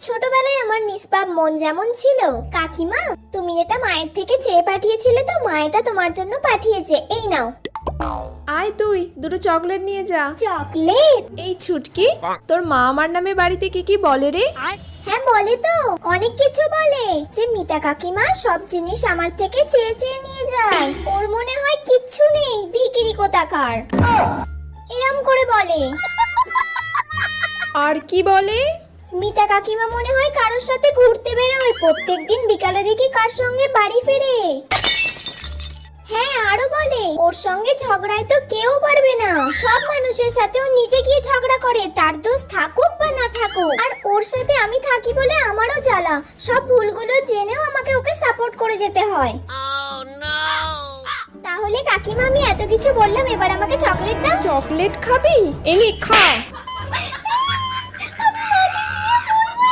ছোটবেলায় আমার নিষ্পাপ মন যেমন ছিল, কাকিমা তুমি এটা মায়ের থেকে চেয়ে পাঠিয়েছিলে তো মা এটা তোমার জন্য পাঠিয়েছে, এই নাও। আয় তুই দুটো চকলেট নিয়ে যা। চকলেট? এই ছুটকি, তোর মা আমার নামে বাড়িতে কি কি বলে রে? হ্যাঁ বলে তো, অনেক কিছু বলে। যে মিতা কাকিমা সব জিনিস আমার থেকে চেয়ে চেয়ে নিয়ে যায়, ওর মনে হয় কিচ্ছু নেই, ভিখিরি কোথাকার, এরম করে বলে। আর কি বলে? মিতা কাকিমা মনে হয় কারোর সাথে ঘুরতে বেরোয়, প্রত্যেকদিন বিকালে দেখি কার সঙ্গে বাড়ি ফেরে। হ্যাঁ আরো বলে ওর সঙ্গে ঝগড়ায় তো কেউ পারবে না, সব মানুষের সাথে ও নিজে গিয়ে ঝগড়া করে, তার দোষ থাকুক বা না থাকুক। আর ওর সাথে আমি থাকি বলে আমারও জ্বালা, সব ভুলগুলো জেনেও আমাকে ওকে সাপোর্ট করে যেতে হয়। তাহলে কাকিমা আমি এত কিছু বললাম, এবার আমাকে চকলেট দাও। চকলেট খাবি? এনে খা।